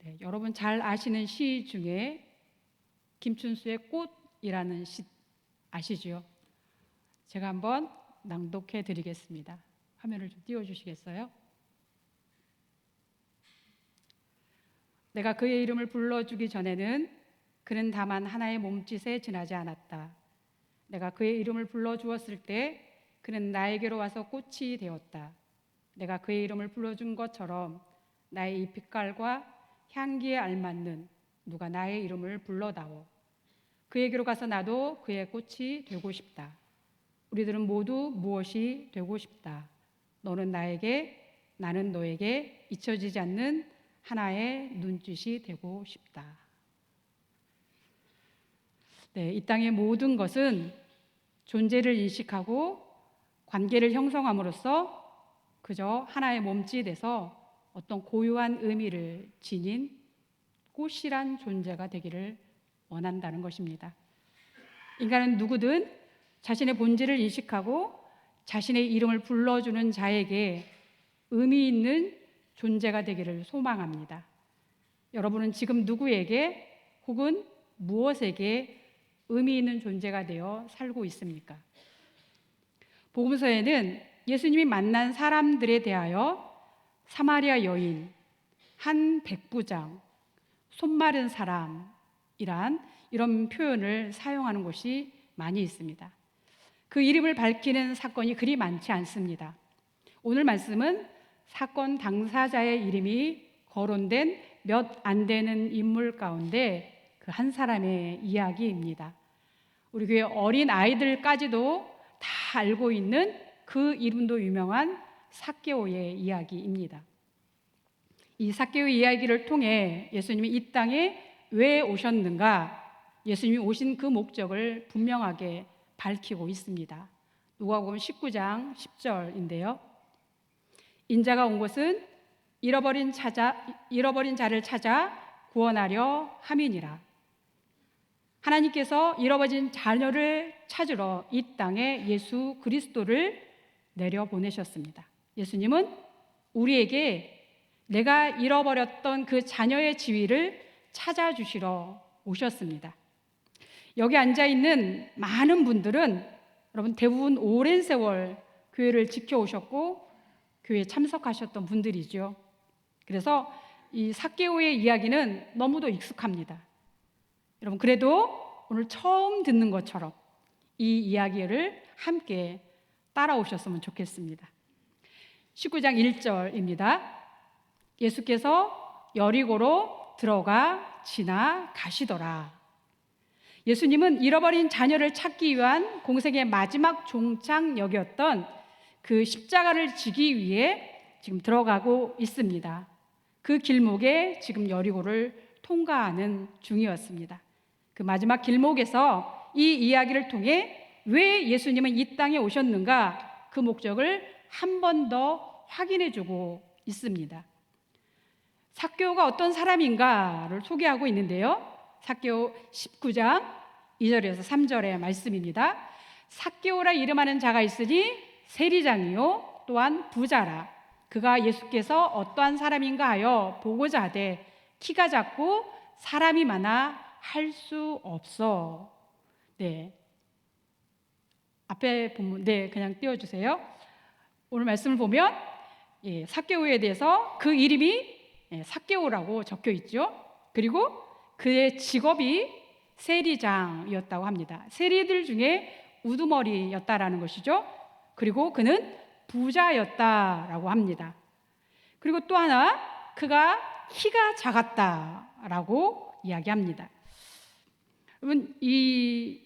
네, 여러분 잘 아시는 시 중에 김춘수의 꽃이라는 시 아시죠? 제가 한번 낭독해 드리겠습니다. 화면을 좀 띄워주시겠어요? 내가 그의 이름을 불러주기 전에는 그는 다만 하나의 몸짓에 지나지 않았다. 내가 그의 이름을 불러주었을 때 그는 나에게로 와서 꽃이 되었다. 내가 그의 이름을 불러준 것처럼 나의 이 빛깔과 향기에 알맞는 누가 나의 이름을 불러다오. 그에게로 가서 나도 그의 꽃이 되고 싶다. 우리들은 모두 무엇이 되고 싶다. 너는 나에게, 나는 너에게 잊혀지지 않는 하나의 눈짓이 되고 싶다. 네, 이 땅의 모든 것은 존재를 인식하고 관계를 형성함으로써 그저 하나의 몸짓에서 어떤 고유한 의미를 지닌 꽃이란 존재가 되기를 원한다는 것입니다. 인간은 누구든 자신의 본질을 인식하고 자신의 이름을 불러주는 자에게 의미 있는 존재가 되기를 소망합니다. 여러분은 지금 누구에게 혹은 무엇에게 의미 있는 존재가 되어 살고 있습니까? 복음서에는 예수님이 만난 사람들에 대하여 사마리아 여인, 한 백부장, 손 마른 사람이란 이런 표현을 사용하는 곳이 많이 있습니다. 그 이름을 밝히는 사건이 그리 많지 않습니다. 오늘 말씀은 사건 당사자의 이름이 거론된 몇 안 되는 인물 가운데 그 한 사람의 이야기입니다. 우리 교회 어린 아이들까지도 다 알고 있는 그 이름도 유명한 삭개오의 이야기입니다. 이 삭개오의 이야기를 통해 예수님이 이 땅에 왜 오셨는가, 예수님이 오신 그 목적을 분명하게 밝히고 있습니다. 누가복음 19장 10절인데요. 인자가 온 것은 잃어버린 자를 찾아 구원하려 함이니라. 하나님께서 잃어버린 자녀를 찾으러 이 땅에 예수 그리스도를 내려보내셨습니다. 예수님은 우리에게 내가 잃어버렸던 그 자녀의 지위를 찾아주시러 오셨습니다. 여기 앉아있는 많은 분들은 여러분 대부분 오랜 세월 교회를 지켜오셨고 교회에 참석하셨던 분들이죠. 그래서 이 삭개오의 이야기는 너무도 익숙합니다. 여러분 그래도 오늘 처음 듣는 것처럼 이 이야기를 함께 따라오셨으면 좋겠습니다. 19장 1절입니다. 예수께서 여리고로 들어가 지나가시더라. 예수님은 잃어버린 자녀를 찾기 위한 공생의 마지막 종착역이었던 그 십자가를 지기 위해 지금 들어가고 있습니다. 그 길목에 지금 여리고를 통과하는 중이었습니다. 그 마지막 길목에서 이 이야기를 통해 왜 예수님은 이 땅에 오셨는가, 그 목적을 한 번 더 확인해 주고 있습니다. 삭개오가 어떤 사람인가를 소개하고 있는데요. 삭개오 19장 2절에서 3절의 말씀입니다. 삭개오라 이름하는 자가 있으니 세리장이요 또한 부자라. 그가 예수께서 어떠한 사람인가 하여 보고자 하되 키가 작고 사람이 많아 할 수 없어. 네, 앞에 보면 그냥 띄워주세요. 오늘 말씀을 보면 삭개오에 대해서 그 이름이 삭개오라고 적혀 있죠. 그리고 그의 직업이 세리장이었다고 합니다. 세리들 중에 우두머리였다라는 것이죠. 그리고 그는 부자였다라고 합니다. 그리고 또 하나, 그가 키가 작았다라고 이야기합니다. 여러분, 이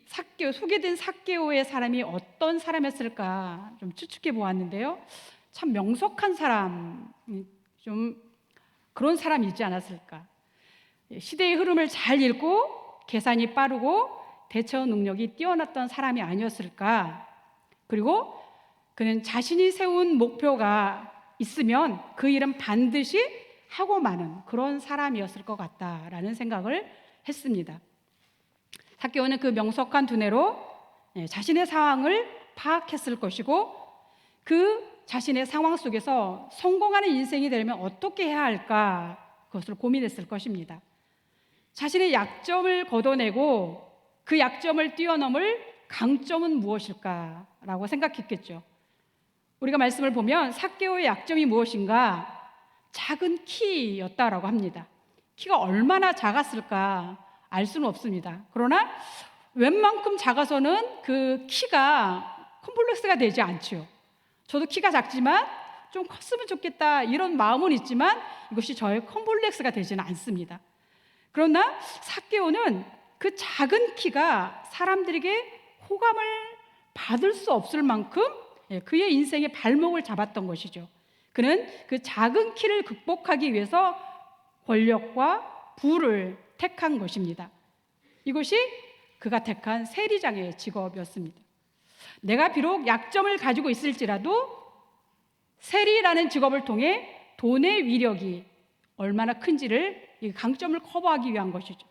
소개된 삭개오의 사람이 어떤 사람이었을까 좀 추측해 보았는데요. 참 명석한 사람, 좀 그런 사람이 있지 않았을까. 시대의 흐름을 잘 읽고 계산이 빠르고 대처 능력이 뛰어났던 사람이 아니었을까. 그리고 그는 자신이 세운 목표가 있으면 그 일은 반드시 하고 마는 그런 사람이었을 것 같다라는 생각을 했습니다. 삭개오는 그 명석한 두뇌로 자신의 상황을 파악했을 것이고 그 자신의 상황 속에서 성공하는 인생이 되려면 어떻게 해야 할까 그것을 고민했을 것입니다. 자신의 약점을 걷어내고 그 약점을 뛰어넘을 강점은 무엇일까라고 생각했겠죠. 우리가 말씀을 보면 삭개오의 약점이 무엇인가? 작은 키였다라고 합니다. 키가 얼마나 작았을까 알 수는 없습니다. 그러나 웬만큼 작아서는 그 키가 컴플렉스가 되지 않죠. 저도 키가 작지만 좀 컸으면 좋겠다 이런 마음은 있지만 이것이 저의 컴플렉스가 되지는 않습니다. 그러나 삭개오는 그 작은 키가 사람들에게 호감을 받을 수 없을 만큼 그의 인생의 발목을 잡았던 것이죠. 그는 그 작은 키를 극복하기 위해서 권력과 부를 택한 것입니다. 이것이 그가 택한 세리장의 직업이었습니다. 내가 비록 약점을 가지고 있을지라도 세리라는 직업을 통해 돈의 위력이 얼마나 큰지를, 이 강점을 커버하기 위한 것이죠.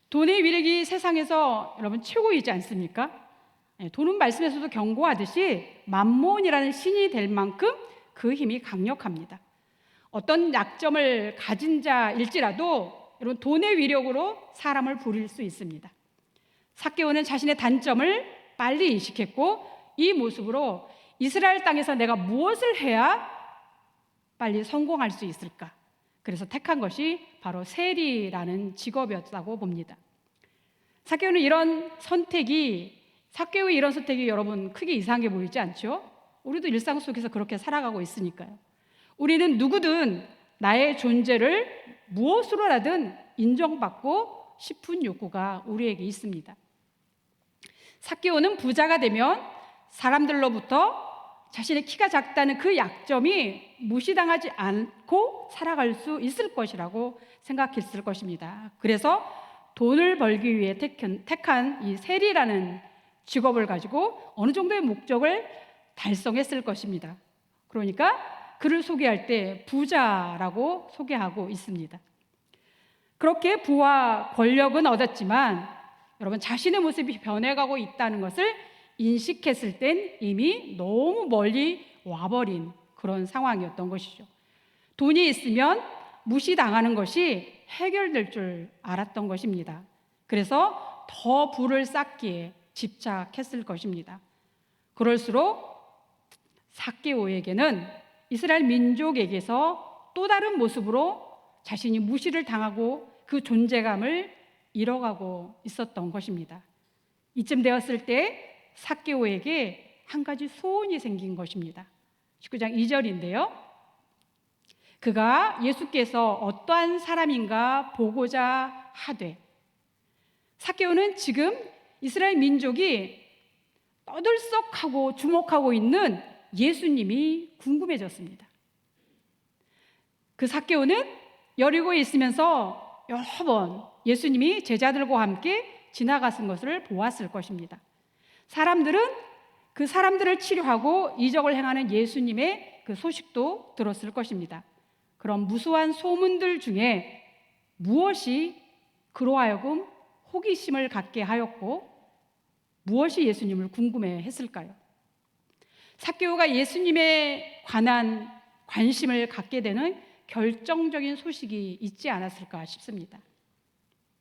돈의 위력이 세상에서 여러분 최고이지 않습니까? 돈은 말씀에서도 경고하듯이 만몬이라는 신이 될 만큼 그 힘이 강력합니다. 어떤 약점을 가진 자일지라도 여러분 돈의 위력으로 사람을 부릴 수 있습니다. 삭개오는 자신의 단점을 빨리 인식했고 이 모습으로 이스라엘 땅에서 내가 무엇을 해야 빨리 성공할 수 있을까? 그래서 택한 것이 바로 세리라는 직업이었다고 봅니다. 삭개오의 이런 선택이 여러분 크게 이상하게 보이지 않죠? 우리도 일상 속에서 그렇게 살아가고 있으니까요. 우리는 누구든 나의 존재를 무엇으로라든 인정받고 싶은 욕구가 우리에게 있습니다. 삭개오는 부자가 되면 사람들로부터 자신의 키가 작다는 그 약점이 무시당하지 않고 살아갈 수 있을 것이라고 생각했을 것입니다. 그래서 돈을 벌기 위해 택한 이 세리라는 직업을 가지고 어느 정도의 목적을 달성했을 것입니다. 그러니까 그를 소개할 때 부자라고 소개하고 있습니다. 그렇게 부와 권력은 얻었지만 여러분 자신의 모습이 변해가고 있다는 것을 인식했을 땐 이미 너무 멀리 와버린 그런 상황이었던 것이죠. 돈이 있으면 무시당하는 것이 해결될 줄 알았던 것입니다. 그래서 더 부를 쌓기에 집착했을 것입니다. 그럴수록 삭개오에게는 이스라엘 민족에게서 또 다른 모습으로 자신이 무시를 당하고 그 존재감을 잃어가고 있었던 것입니다. 이쯤 되었을 때 삭개오에게 한 가지 소원이 생긴 것입니다. 19장 2절인데요. 그가 예수께서 어떠한 사람인가 보고자 하되, 삭개오는 지금 이스라엘 민족이 떠들썩하고 주목하고 있는 예수님이 궁금해졌습니다. 그 삭개오는 여리고에 있으면서 여러 번 예수님이 제자들과 함께 지나가신 것을 보았을 것입니다. 사람들은 그 사람들을 치료하고 이적을 행하는 예수님의 그 소식도 들었을 것입니다. 그런 무수한 소문들 중에 무엇이 그로 하여금 호기심을 갖게 하였고 무엇이 예수님을 궁금해했을까요? 삭개오가 예수님에 관한 관심을 갖게 되는 결정적인 소식이 있지 않았을까 싶습니다.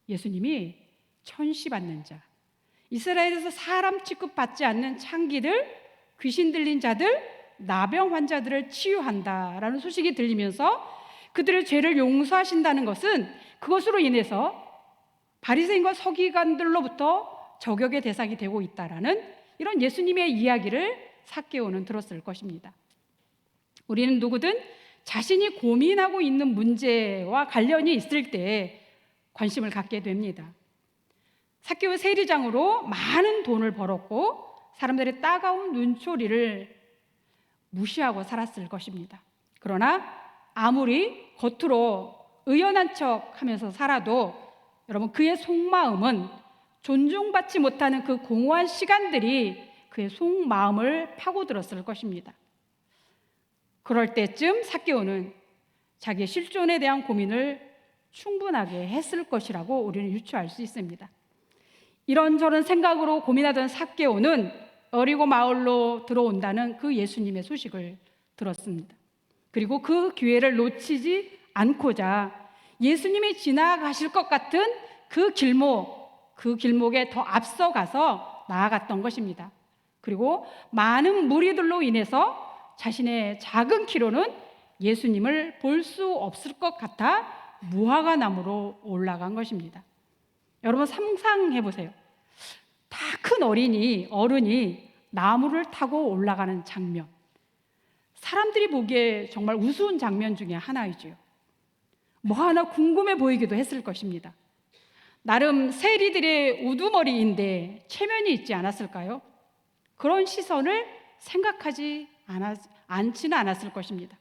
예수님이 천시받는 자, 이스라엘에서 사람 취급받지 않는 창기들, 귀신 들린 자들, 나병 환자들을 치유한다라는 소식이 들리면서 그들의 죄를 용서하신다는 것은 그것으로 인해서 바리새인과 서기관들로부터 저격의 대상이 되고 있다라는 이런 예수님의 이야기를 삭개오는 들었을 것입니다. 우리는 누구든 자신이 고민하고 있는 문제와 관련이 있을 때 관심을 갖게 됩니다. 삭개오 세리장으로 많은 돈을 벌었고 사람들의 따가운 눈초리를 무시하고 살았을 것입니다. 그러나 아무리 겉으로 의연한 척하면서 살아도 여러분 그의 속마음은 존중받지 못하는 그 공허한 시간들이 그의 속마음을 파고들었을 것입니다. 그럴 때쯤 삭개오는 자기의 실존에 대한 고민을 충분하게 했을 것이라고 우리는 유추할 수 있습니다. 이런저런 생각으로 고민하던 삭개오는 여리고 마을로 들어온다는 그 예수님의 소식을 들었습니다. 그리고 그 기회를 놓치지 않고자 예수님이 지나가실 것 같은 그 길목에 더 앞서가서 나아갔던 것입니다. 그리고 많은 무리들로 인해서 자신의 작은 키로는 예수님을 볼 수 없을 것 같아 무화과나무로 올라간 것입니다. 여러분 상상해 보세요. 다 큰 어른이 나무를 타고 올라가는 장면. 사람들이 보기에 정말 우스운 장면 중에 하나이지요. 뭐 하나 궁금해 보이기도 했을 것입니다. 나름 세리들의 우두머리인데 체면이 있지 않았을까요? 그런 시선을 생각하지 않지는 않았을 것입니다.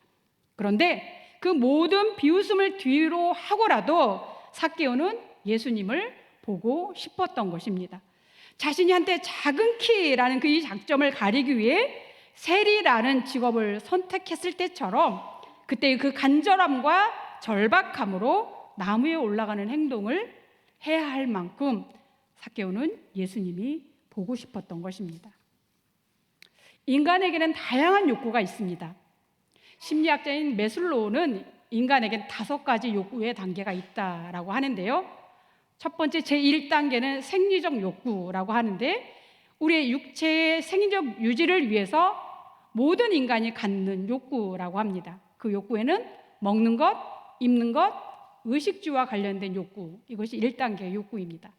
그런데 그 모든 비웃음을 뒤로 하고라도 삭개오는 예수님을 보고 싶었던 것입니다. 자신이 한때 작은 키라는 그 이 장점을 가리기 위해 세리라는 직업을 선택했을 때처럼 그때의 그 간절함과 절박함으로 나무에 올라가는 행동을 해야 할 만큼 삭개오는 예수님이 보고 싶었던 것입니다. 인간에게는 다양한 욕구가 있습니다. 심리학자인 메슬로우는 인간에겐 5가지 욕구의 단계가 있다라고 하는데요. 첫 번째 제1단계는 생리적 욕구라고 하는데 우리의 육체의 생리적 유지를 위해서 모든 인간이 갖는 욕구라고 합니다. 그 욕구에는 먹는 것, 입는 것, 의식주와 관련된 욕구, 이것이 1단계의 욕구입니다.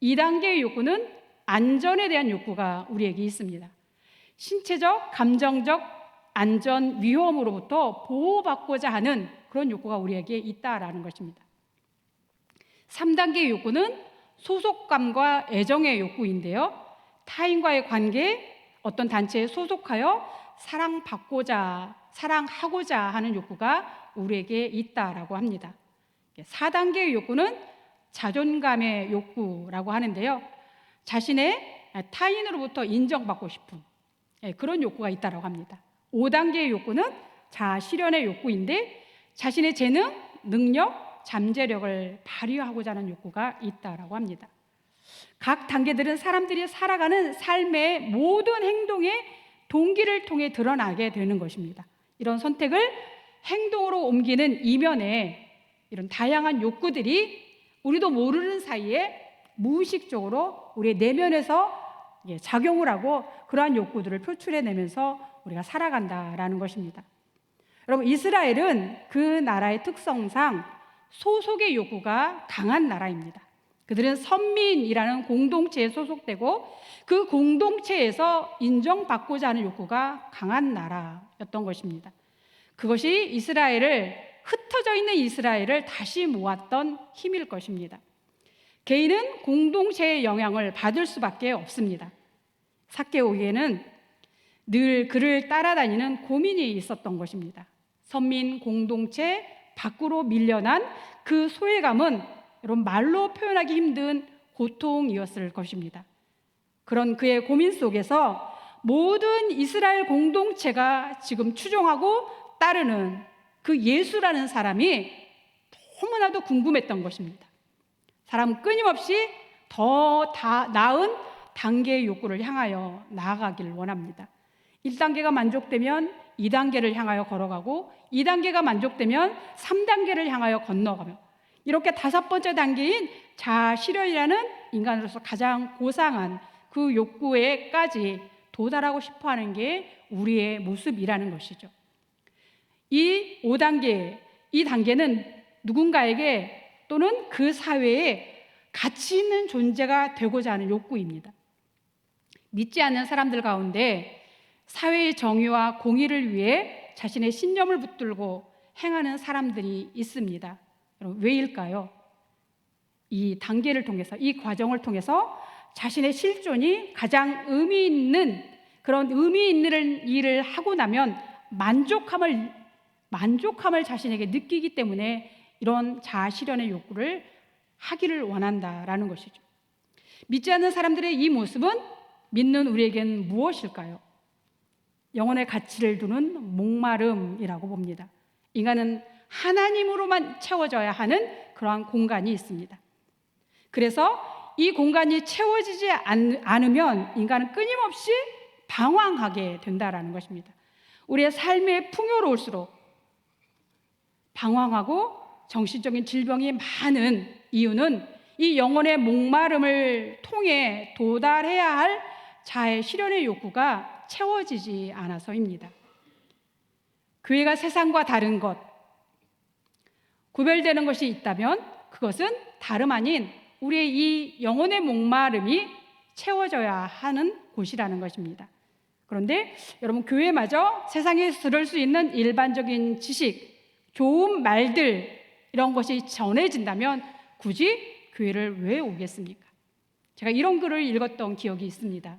2단계의 욕구는 안전에 대한 욕구가 우리에게 있습니다. 신체적, 감정적 안전, 위험으로부터 보호받고자 하는 그런 욕구가 우리에게 있다라는 것입니다. 3단계의 욕구는 소속감과 애정의 욕구인데요. 타인과의 관계, 어떤 단체에 소속하여 사랑하고자 하는 욕구가 우리에게 있다라고 합니다. 4단계의 욕구는 자존감의 욕구라고 하는데요. 자신의 타인으로부터 인정받고 싶은 그런 욕구가 있다라고 합니다. 5단계의 욕구는 자아실현의 욕구인데 자신의 재능, 능력, 잠재력을 발휘하고자 하는 욕구가 있다라고 합니다. 각 단계들은 사람들이 살아가는 삶의 모든 행동의 동기를 통해 드러나게 되는 것입니다. 이런 선택을 행동으로 옮기는 이면에 이런 다양한 욕구들이 우리도 모르는 사이에 무의식적으로 우리의 내면에서 작용을 하고 그러한 욕구들을 표출해내면서 우리가 살아간다라는 것입니다. 여러분, 이스라엘은 그 나라의 특성상 소속의 욕구가 강한 나라입니다. 그들은 선민이라는 공동체에 소속되고 그 공동체에서 인정받고자 하는 욕구가 강한 나라였던 것입니다. 그것이 흩어져 있는 이스라엘을 다시 모았던 힘일 것입니다. 개인은 공동체의 영향을 받을 수밖에 없습니다. 삭개오에게는 늘 그를 따라다니는 고민이 있었던 것입니다. 선민 공동체 밖으로 밀려난 그 소외감은 여러분 말로 표현하기 힘든 고통이었을 것입니다. 그런 그의 고민 속에서 모든 이스라엘 공동체가 지금 추종하고 따르는 그 예수라는 사람이 너무나도 궁금했던 것입니다. 사람은 끊임없이 더 나은 단계의 욕구를 향하여 나아가기를 원합니다. 1단계가 만족되면 2단계를 향하여 걸어가고 2단계가 만족되면 3단계를 향하여 건너가며 이렇게 5번째 단계인 자아실현이라는 인간으로서 가장 고상한 그 욕구에까지 도달하고 싶어하는 게 우리의 모습이라는 것이죠. 이 5단계, 이 단계는 누군가에게 또는 그 사회에 가치 있는 존재가 되고자 하는 욕구입니다. 믿지 않는 사람들 가운데 사회의 정의와 공의를 위해 자신의 신념을 붙들고 행하는 사람들이 있습니다. 여러분, 왜일까요? 이 단계를 통해서, 이 과정을 통해서 자신의 실존이 가장 의미 있는 그런 의미 있는 일을 하고 나면 만족함을 자신에게 느끼기 때문에 이런 자아실현의 욕구를 하기를 원한다라는 것이죠. 믿지 않는 사람들의 이 모습은 믿는 우리에겐 무엇일까요? 영혼의 가치를 두는 목마름이라고 봅니다. 인간은 하나님으로만 채워져야 하는 그러한 공간이 있습니다. 그래서 이 공간이 채워지지 않으면 인간은 끊임없이 방황하게 된다라는 것입니다. 우리의 삶이 풍요로울수록 방황하고 정신적인 질병이 많은 이유는 이 영혼의 목마름을 통해 도달해야 할 자아의 실현의 욕구가 채워지지 않아서입니다. 교회가 세상과 다른 것, 구별되는 것이 있다면 그것은 다름 아닌 우리의 이 영혼의 목마름이 채워져야 하는 곳이라는 것입니다. 그런데 여러분, 교회마저 세상에서 들을 수 있는 일반적인 지식, 좋은 말들 이런 것이 전해진다면 굳이 교회를 왜 오겠습니까? 제가 이런 글을 읽었던 기억이 있습니다.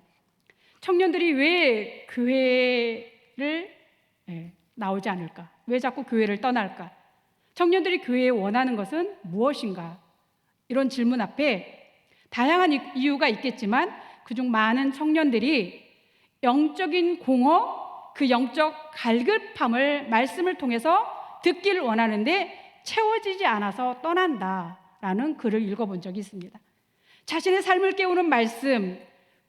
청년들이 왜 교회를 나오지 않을까? 왜 자꾸 교회를 떠날까? 청년들이 교회에 원하는 것은 무엇인가? 이런 질문 앞에 다양한 이유가 있겠지만 그중 많은 청년들이 영적인 공허, 그 영적 갈급함을 말씀을 통해서 듣기를 원하는데 채워지지 않아서 떠난다라는 글을 읽어본 적이 있습니다. 자신의 삶을 깨우는 말씀,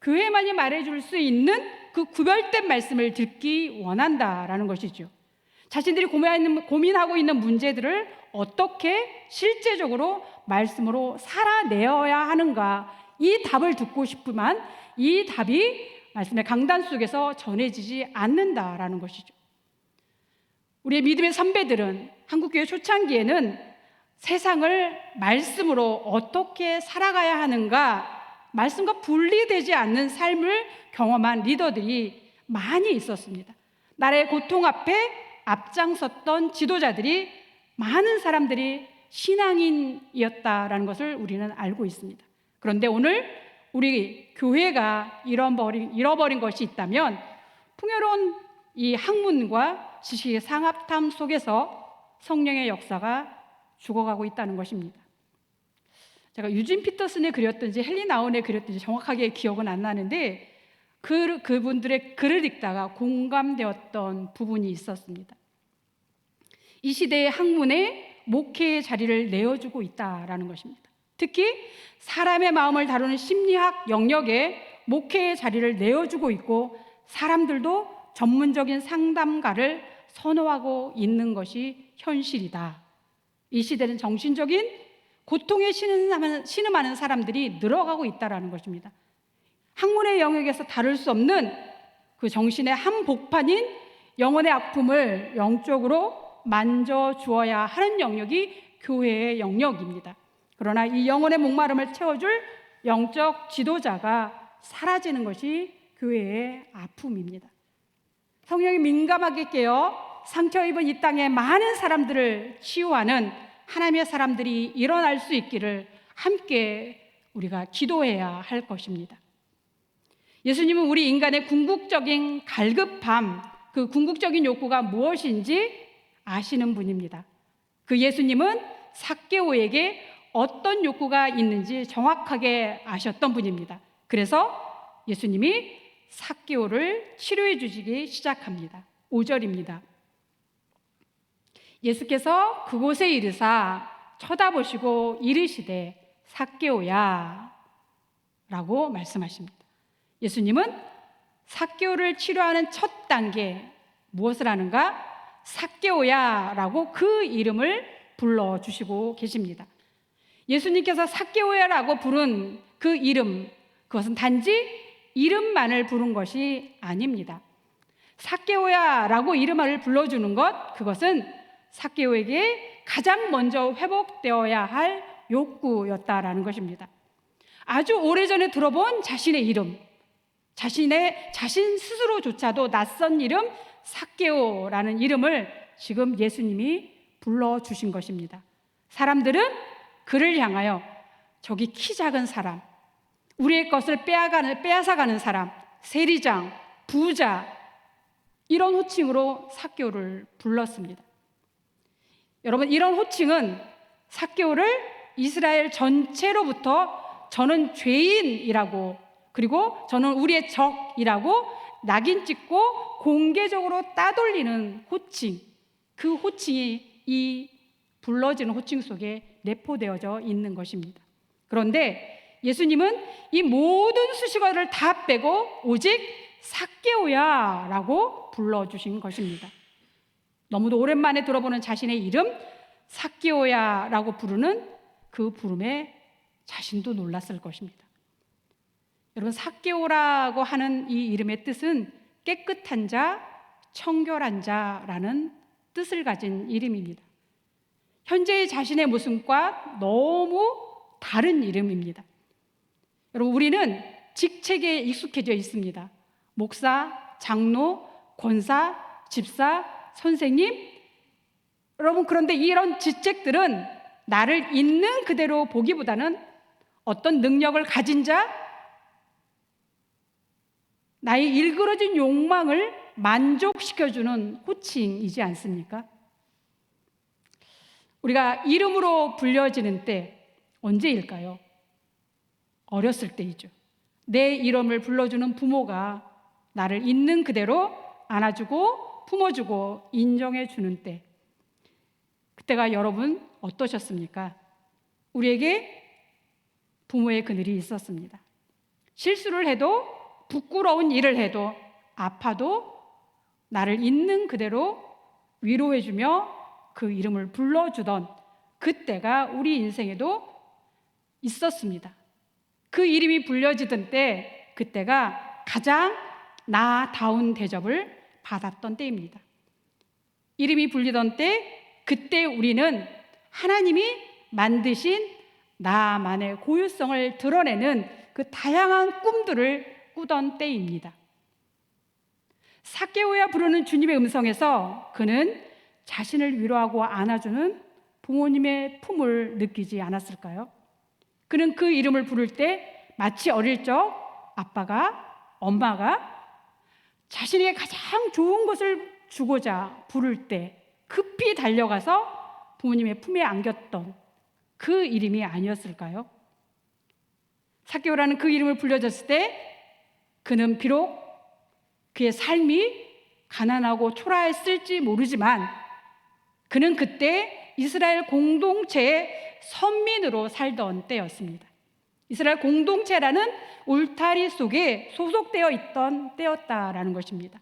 교회만이 말해줄 수 있는 그 구별된 말씀을 듣기 원한다라는 것이죠. 자신들이 고민하고 있는 문제들을 어떻게 실제적으로 말씀으로 살아내어야 하는가, 이 답을 듣고 싶지만 이 답이 말씀의 강단 속에서 전해지지 않는다라는 것이죠. 우리의 믿음의 선배들은 한국교회 초창기에는 세상을 말씀으로 어떻게 살아가야 하는가, 말씀과 분리되지 않는 삶을 경험한 리더들이 많이 있었습니다. 나라의 고통 앞에 앞장섰던 지도자들이, 많은 사람들이 신앙인이었다라는 것을 우리는 알고 있습니다. 그런데 오늘 우리 교회가 잃어버린 것이 있다면 풍요로운 이 학문과 지식의 상합탐 속에서 성령의 역사가 죽어가고 있다는 것입니다. 제가 유진 피터슨이 그렸든지 헨리 나운이 그렸든지 정확하게 기억은 안 나는데 그분들의 글을 읽다가 공감되었던 부분이 있었습니다. 이 시대의 학문에 목회의 자리를 내어주고 있다라는 것입니다. 특히 사람의 마음을 다루는 심리학 영역에 목회의 자리를 내어주고 있고, 사람들도 전문적인 상담가를 선호하고 있는 것이 현실이다. 이 시대는 정신적인 고통에 신음하는 사람들이 늘어가고 있다는 것입니다. 학문의 영역에서 다룰 수 없는 그 정신의 한복판인 영혼의 아픔을 영적으로 만져주어야 하는 영역이 교회의 영역입니다. 그러나 이 영혼의 목마름을 채워줄 영적 지도자가 사라지는 것이 교회의 아픔입니다. 성령이 민감하게 깨어 상처 입은 이 땅의 많은 사람들을 치유하는 하나님의 사람들이 일어날 수 있기를 함께 우리가 기도해야 할 것입니다. 예수님은 우리 인간의 궁극적인 갈급함, 그 궁극적인 욕구가 무엇인지 아시는 분입니다. 그 예수님은 삭개오에게 어떤 욕구가 있는지 정확하게 아셨던 분입니다. 그래서 예수님이 삭개오를 치료해 주시기 시작합니다. 5절입니다. 예수께서 그곳에 이르사 쳐다보시고 이르시되 삭개오야 라고 말씀하십니다. 예수님은 삭개오를 치료하는 첫 단계, 무엇을 하는가? 삭개오야 라고 그 이름을 불러주시고 계십니다. 예수님께서 삭개오야 라고 부른 그 이름, 그것은 단지 이름만을 부른 것이 아닙니다. 삭개오야 라고 이름을 불러주는 것, 그것은 삭개오에게 가장 먼저 회복되어야 할 욕구였다라는 것입니다. 아주 오래전에 들어본 자신의 이름, 자신 스스로조차도 낯선 이름 삭개오라는 이름을 지금 예수님이 불러주신 것입니다. 사람들은 그를 향하여 저기 키 작은 사람, 우리의 것을 빼앗아가는 사람, 세리장, 부자, 이런 호칭으로 삭개오를 불렀습니다. 여러분, 이런 호칭은 삭개오를 이스라엘 전체로부터 저는 죄인이라고, 그리고 저는 우리의 적이라고 낙인 찍고 공개적으로 따돌리는 호칭, 그 호칭이 이 불러지는 호칭 속에 내포되어져 있는 것입니다. 그런데 예수님은 이 모든 수식어를 다 빼고 오직 삭개오야 라고 불러주신 것입니다. 너무도 오랜만에 들어보는 자신의 이름 삭개오야라고 부르는 그 부름에 자신도 놀랐을 것입니다. 여러분, 삭개오라고 하는 이 이름의 뜻은 깨끗한 자, 청결한 자라는 뜻을 가진 이름입니다. 현재의 자신의 모습과 너무 다른 이름입니다. 여러분, 우리는 직책에 익숙해져 있습니다. 목사, 장로, 권사, 집사, 선생님. 여러분, 그런데 이런 직책들은 나를 있는 그대로 보기보다는 어떤 능력을 가진 자, 나의 일그러진 욕망을 만족시켜주는 호칭이지 않습니까? 우리가 이름으로 불려지는 때 언제일까요? 어렸을 때이죠. 내 이름을 불러주는 부모가 나를 있는 그대로 안아주고 품어주고 인정해주는 때, 그때가 여러분 어떠셨습니까? 우리에게 부모의 그늘이 있었습니다. 실수를 해도, 부끄러운 일을 해도, 아파도 나를 있는 그대로 위로해주며 그 이름을 불러주던 그때가 우리 인생에도 있었습니다. 그 이름이 불려지던 때, 그때가 가장 나다운 대접을 받았던 때입니다. 이름이 불리던 때, 그때 우리는 하나님이 만드신 나만의 고유성을 드러내는 그 다양한 꿈들을 꾸던 때입니다. 삭개오야 부르는 주님의 음성에서 그는 자신을 위로하고 안아주는 부모님의 품을 느끼지 않았을까요? 그는 그 이름을 부를 때 마치 어릴 적 아빠가, 엄마가 자신에게 가장 좋은 것을 주고자 부를 때 급히 달려가서 부모님의 품에 안겼던 그 이름이 아니었을까요? 삭개오라는 그 이름을 불려졌을 때 그는 비록 그의 삶이 가난하고 초라했을지 모르지만 그는 그때 이스라엘 공동체의 선민으로 살던 때였습니다. 이스라엘 공동체라는 울타리 속에 소속되어 있던 때였다라는 것입니다.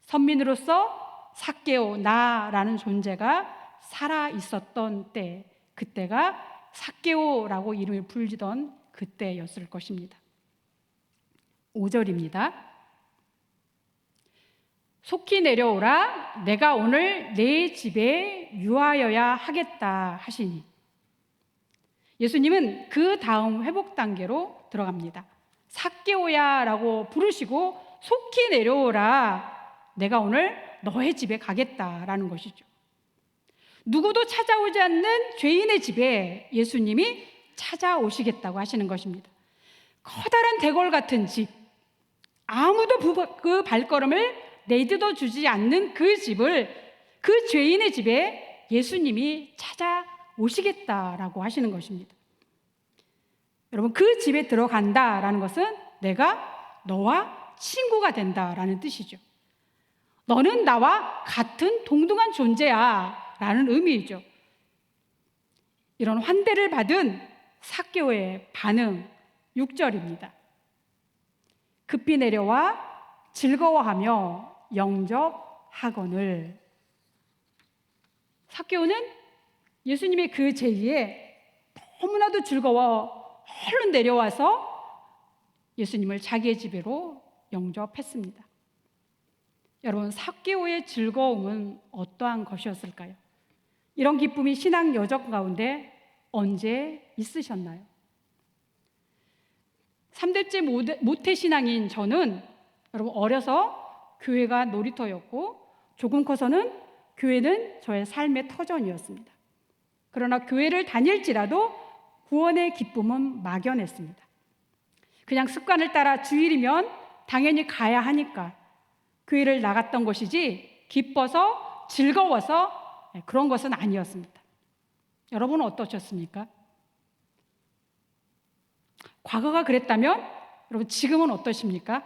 선민으로서 삭개오, 나라는 존재가 살아 있었던 때, 그때가 삭개오라고 이름을 불리던 그때였을 것입니다. 5절입니다. 속히 내려오라. 내가 오늘 내 집에 유하여야 하겠다 하시니. 예수님은 그 다음 회복 단계로 들어갑니다. 삭개오야라고 부르시고 속히 내려오라. 내가 오늘 너의 집에 가겠다라는 것이죠. 누구도 찾아오지 않는 죄인의 집에 예수님이 찾아오시겠다고 하시는 것입니다. 커다란 대궐 같은 집, 아무도 그 발걸음을 내딛어 주지 않는 그 집을, 그 죄인의 집에 예수님이 찾아오시겠다라고 하시는 것입니다. 여러분, 그 집에 들어간다라는 것은 내가 너와 친구가 된다라는 뜻이죠. 너는 나와 같은 동등한 존재야 라는 의미이죠. 이런 환대를 받은 삭개오의 반응 6절입니다. 급히 내려와 즐거워하며 영접하거늘. 삭개오는 예수님의 그 제의에 너무나도 즐거워 얼른 내려와서 예수님을 자기의 집으로 영접했습니다. 여러분, 삭개오의 즐거움은 어떠한 것이었을까요? 이런 기쁨이 신앙 여정 가운데 언제 있으셨나요? 3대째 모태신앙인 저는 여러분 어려서 교회가 놀이터였고 조금 커서는 교회는 저의 삶의 터전이었습니다. 그러나 교회를 다닐지라도 구원의 기쁨은 막연했습니다. 그냥 습관을 따라 주일이면 당연히 가야 하니까 교회를 나갔던 것이지 기뻐서 즐거워서 그런 것은 아니었습니다. 여러분은 어떠셨습니까? 과거가 그랬다면 여러분 지금은 어떠십니까?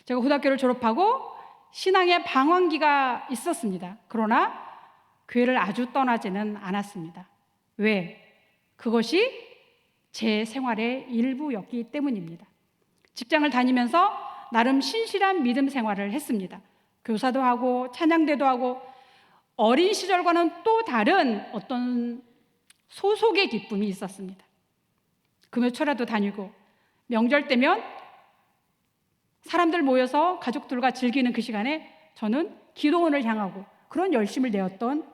제가 고등학교를 졸업하고 신앙의 방황기가 있었습니다. 그러나 교회를 아주 떠나지는 않았습니다. 왜? 그것이 제 생활의 일부였기 때문입니다. 직장을 다니면서 나름 신실한 믿음 생활을 했습니다. 교사도 하고 찬양대도 하고 어린 시절과는 또 다른 어떤 소속의 기쁨이 있었습니다. 금요초라도 다니고 명절 때면 사람들 모여서 가족들과 즐기는 그 시간에 저는 기도원을 향하고 그런 열심을 내었던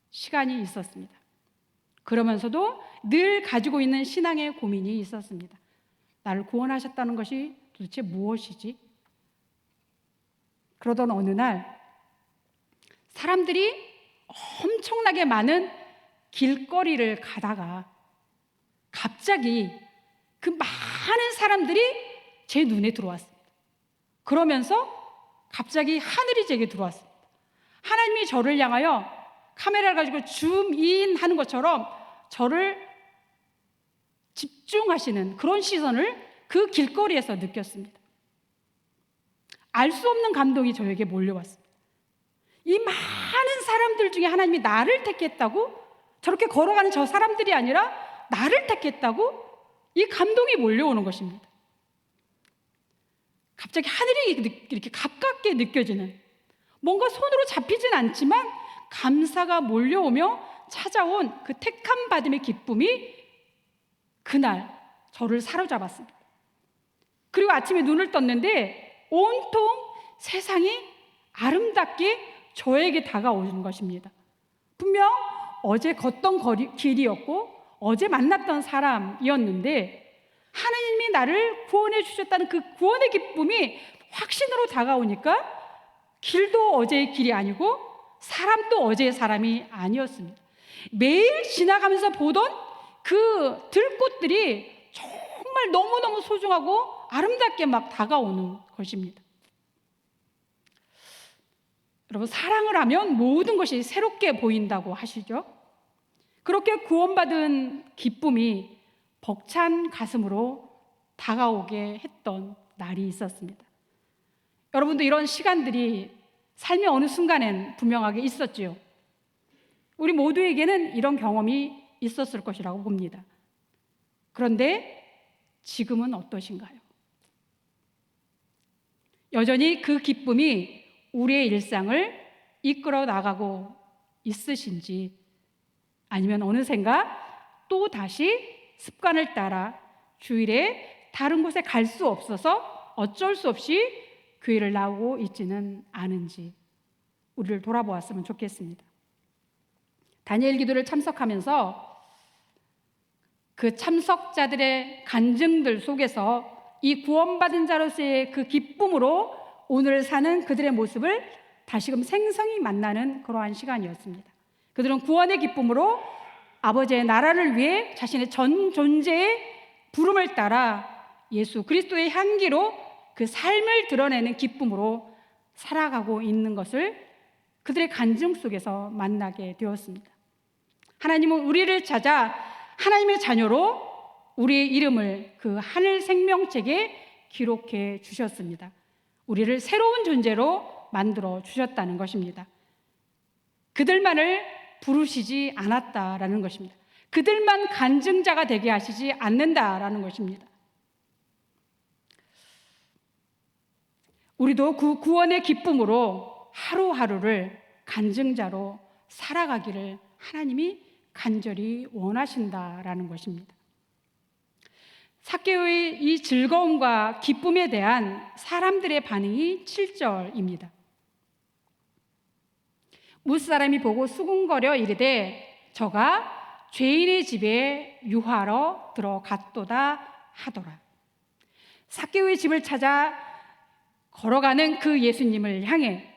시간이 있었습니다. 그러면서도 늘 가지고 있는 신앙의 고민이 있었습니다. 나를 구원하셨다는 것이 도대체 무엇이지? 그러던 어느 날 사람들이 엄청나게 많은 길거리를 가다가 갑자기 그 많은 사람들이 제 눈에 들어왔습니다. 그러면서 갑자기 하늘이 제게 들어왔습니다. 하나님이 저를 향하여 카메라를 가지고 줌인 하는 것처럼 저를 집중하시는 그런 시선을 그 길거리에서 느꼈습니다. 알 수 없는 감동이 저에게 몰려왔습니다. 이 많은 사람들 중에 하나님이 나를 택했다고? 저렇게 걸어가는 저 사람들이 아니라 나를 택했다고? 이 감동이 몰려오는 것입니다. 갑자기 하늘이 이렇게 가깝게 느껴지는, 뭔가 손으로 잡히진 않지만 감사가 몰려오며 찾아온 그 택함 받음의 기쁨이 그날 저를 사로잡았습니다. 그리고 아침에 눈을 떴는데 온통 세상이 아름답게 저에게 다가오는 것입니다. 분명 어제 걷던 길이었고 어제 만났던 사람이었는데 하나님이 나를 구원해 주셨다는 그 구원의 기쁨이 확신으로 다가오니까 길도 어제의 길이 아니고 사람도 어제의 사람이 아니었습니다. 매일 지나가면서 보던 그 들꽃들이 정말 너무너무 소중하고 아름답게 막 다가오는 것입니다. 여러분, 사랑을 하면 모든 것이 새롭게 보인다고 하시죠? 그렇게 구원받은 기쁨이 벅찬 가슴으로 다가오게 했던 날이 있었습니다. 여러분도 이런 시간들이 삶의 어느 순간엔 분명하게 있었지요. 우리 모두에게는 이런 경험이 있었을 것이라고 봅니다. 그런데 지금은 어떠신가요? 여전히 그 기쁨이 우리의 일상을 이끌어 나가고 있으신지, 아니면 어느샌가 또 다시 습관을 따라 주일에 다른 곳에 갈 수 없어서 어쩔 수 없이 교회를 나오고 있지는 않은지 우리를 돌아보았으면 좋겠습니다. 다니엘 기도를 참석하면서 그 참석자들의 간증들 속에서 이 구원받은 자로서의 그 기쁨으로 오늘 사는 그들의 모습을 다시금 생생히 만나는 그러한 시간이었습니다. 그들은 구원의 기쁨으로 아버지의 나라를 위해 자신의 전 존재의 부름을 따라 예수 그리스도의 향기로 그 삶을 드러내는 기쁨으로 살아가고 있는 것을 그들의 간증 속에서 만나게 되었습니다. 하나님은 우리를 찾아 하나님의 자녀로 우리의 이름을 그 하늘 생명책에 기록해 주셨습니다. 우리를 새로운 존재로 만들어 주셨다는 것입니다. 그들만을 부르시지 않았다라는 것입니다. 그들만 간증자가 되게 하시지 않는다라는 것입니다. 우리도 그 구원의 기쁨으로 하루하루를 간증자로 살아가기를 하나님이 간절히 원하신다라는 것입니다. 삭개오의 이 즐거움과 기쁨에 대한 사람들의 반응이 7절입니다. 무사람이 보고 수군거려 이르되 저가 죄인의 집에 유하러 들어갔도다 하더라. 삭개오의 집을 찾아 걸어가는 그 예수님을 향해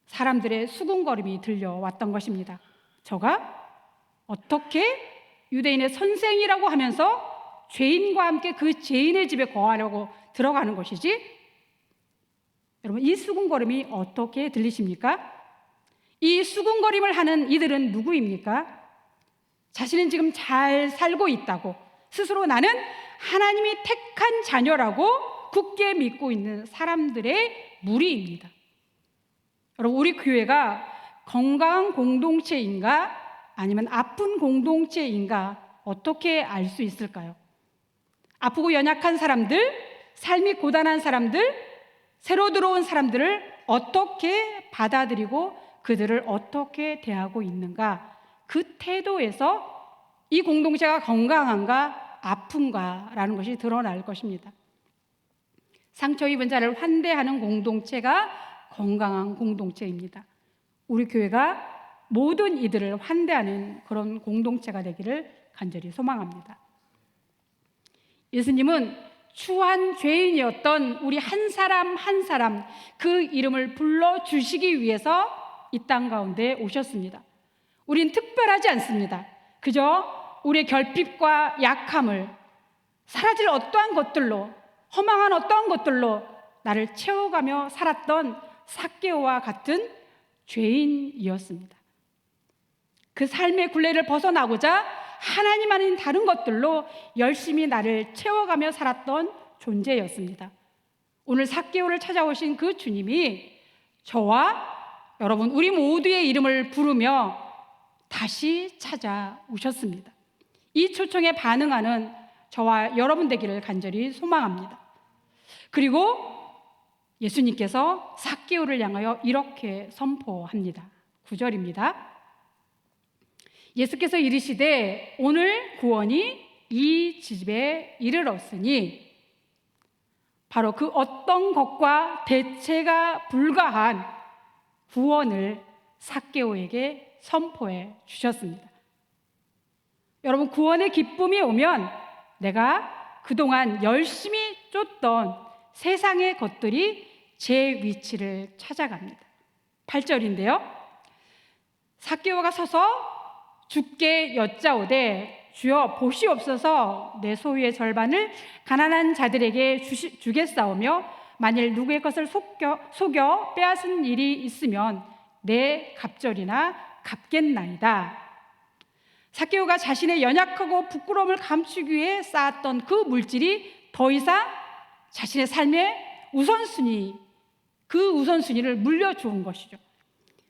사람들의 수군거림이 들려왔던 것입니다. 저가 어떻게 유대인의 선생이라고 하면서 죄인과 함께 그 죄인의 집에 거하려고 들어가는 것이지? 여러분, 이 수군거림이 어떻게 들리십니까? 이 수군거림을 하는 이들은 누구입니까? 자신은 지금 잘 살고 있다고 스스로 나는 하나님이 택한 자녀라고 굳게 믿고 있는 사람들의 무리입니다. 여러분, 우리 교회가 건강한 공동체인가 아니면 아픈 공동체인가 어떻게 알 수 있을까요? 아프고 연약한 사람들, 삶이 고단한 사람들, 새로 들어온 사람들을 어떻게 받아들이고 그들을 어떻게 대하고 있는가, 그 태도에서 이 공동체가 건강한가 아픈가라는 것이 드러날 것입니다. 상처 입은 자를 환대하는 공동체가 건강한 공동체입니다. 우리 교회가 모든 이들을 환대하는 그런 공동체가 되기를 간절히 소망합니다. 예수님은 추한 죄인이었던 우리 한 사람 한 사람 그 이름을 불러주시기 위해서 이 땅 가운데 오셨습니다. 우린 특별하지 않습니다. 그저 우리의 결핍과 약함을 사라질 어떠한 것들로, 허망한 어떠한 것들로 나를 채워가며 살았던 삭개오와 같은 죄인이었습니다. 그 삶의 굴레를 벗어나고자 하나님 아닌 다른 것들로 열심히 나를 채워가며 살았던 존재였습니다. 오늘 삭개오를 찾아오신 그 주님이 저와 여러분 우리 모두의 이름을 부르며 다시 찾아오셨습니다. 이 초청에 반응하는 저와 여러분 되기를 간절히 소망합니다. 그리고 예수님께서 삭개오를 향하여 이렇게 선포합니다. 9절입니다. 예수께서 이르시되 오늘 구원이 이 집에 이르렀으니, 바로 그 어떤 것과 대체가 불가한 구원을 삭개오에게 선포해 주셨습니다. 여러분, 구원의 기쁨이 오면 내가 그동안 열심히 쫓던 세상의 것들이 제 위치를 찾아갑니다. 8절인데요. 삭개오가 서서 주께 여짜오되 주여 보시옵소서, 내 소유의 절반을 가난한 자들에게 주겠사오며 만일 누구의 것을 속여 빼앗은 일이 있으면 내 갑절이나 갚겠나이다. 삭개오가 자신의 연약하고 부끄러움을 감추기 위해 쌓았던 그 물질이 더 이상 자신의 삶의 우선순위를 물려주은 것이죠.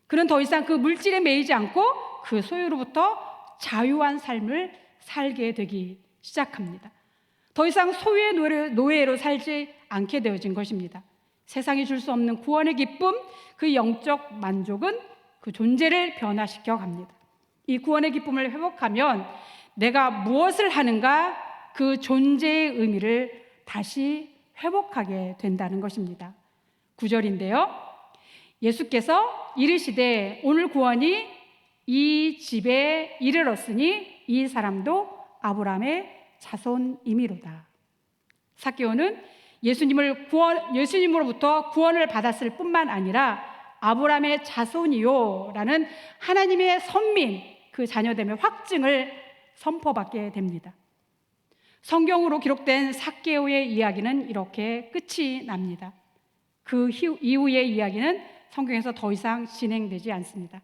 그는 더 이상 그 물질에 매이지 않고 그 소유로부터 자유한 삶을 살게 되기 시작합니다. 더 이상 소유의 노예로 살지 않게 되어진 것입니다. 세상이 줄 수 없는 구원의 기쁨, 그 영적 만족은 그 존재를 변화시켜 갑니다. 이 구원의 기쁨을 회복하면 내가 무엇을 하는가, 그 존재의 의미를 다시 회복하게 된다는 것입니다. 9절인데요. 예수께서 이르시되 오늘 구원이 이 집에 이르렀으니 이 사람도 아브라함의 자손이미로다. 삭개오는 예수님으로부터 구원을 받았을 뿐만 아니라 아브라함의 자손이요 라는 하나님의 선민, 그 자녀됨의 확증을 선포받게 됩니다. 성경으로 기록된 삭개오의 이야기는 이렇게 끝이 납니다. 그 이후의 이야기는 성경에서 더 이상 진행되지 않습니다.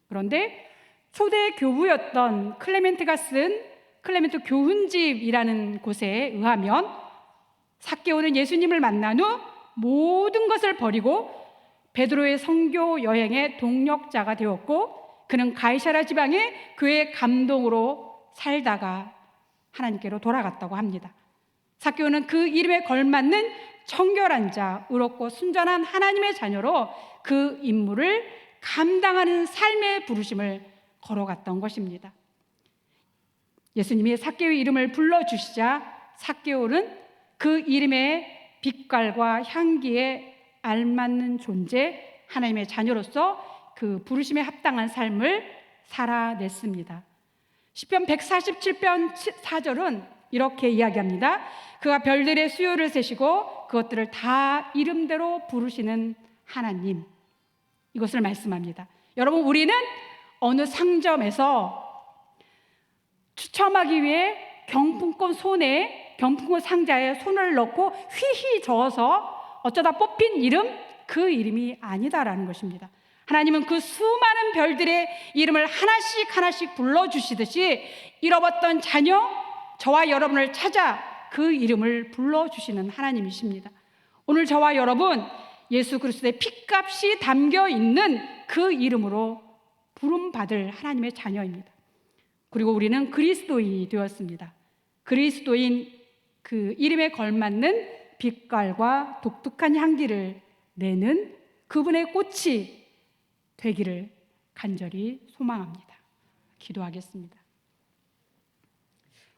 그런데 초대 교부였던 클레멘트가 쓴 클레멘트 교훈집이라는 곳에 의하면 삭개오는 예수님을 만난 후 모든 것을 버리고 베드로의 선교 여행의 동력자가 되었고, 그는 가이사랴 지방의 교회 감동으로 살다가 하나님께로 돌아갔다고 합니다. 삭개오는 그 이름에 걸맞는 청결한 자, 의롭고 순전한 하나님의 자녀로 그 임무를 감당하는 삶의 부르심을 걸어갔던 것입니다. 예수님이 삭개오의 이름을 불러주시자 삭개오는 그 이름의 빛깔과 향기에 알맞는 존재, 하나님의 자녀로서 그 부르심에 합당한 삶을 살아냈습니다. 시편 147편 4절은 이렇게 이야기합니다. 그가 별들의 수요를 세시고 그것들을 다 이름대로 부르시는 하나님, 이것을 말씀합니다. 여러분, 우리는 어느 상점에서 추첨하기 위해 경품권 상자에 손을 넣고 휘휘 저어서 어쩌다 뽑힌 이름, 그 이름이 아니다라는 것입니다. 하나님은 그 수많은 별들의 이름을 하나씩 하나씩 불러주시듯이 잃어버렸던 자녀, 저와 여러분을 찾아 그 이름을 불러주시는 하나님이십니다. 오늘 저와 여러분, 예수 그리스도의 핏값이 담겨 있는 그 이름으로 부름받을 하나님의 자녀입니다. 그리고 우리는 그리스도인이 되었습니다. 그리스도인, 그 이름에 걸맞는 빛깔과 독특한 향기를 내는 그분의 꽃이 되기를 간절히 소망합니다. 기도하겠습니다.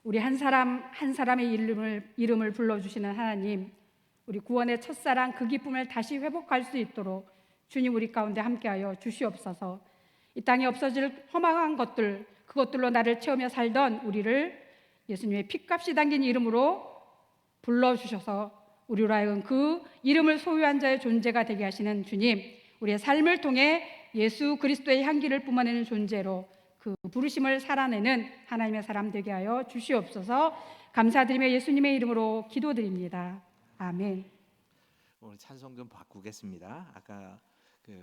우리 한 사람 한 사람의 이름을 불러주시는 하나님, 우리 구원의 첫사랑 그 기쁨을 다시 회복할 수 있도록 주님 우리 가운데 함께하여 주시옵소서. 이 땅에 없어질 허망한 것들, 그것들로 나를 채우며 살던 우리를 예수님의 핏값이 담긴 이름으로 불러주셔서 우리로 하여금 그 이름을 소유한 자의 존재가 되게 하시는 주님, 우리의 삶을 통해 예수 그리스도의 향기를 뿜어내는 존재로 그 부르심을 살아내는 하나님의 사람 되게 하여 주시옵소서. 감사드리며 예수님의 이름으로 기도드립니다. 아멘. 오늘 찬송 좀 바꾸겠습니다. 아까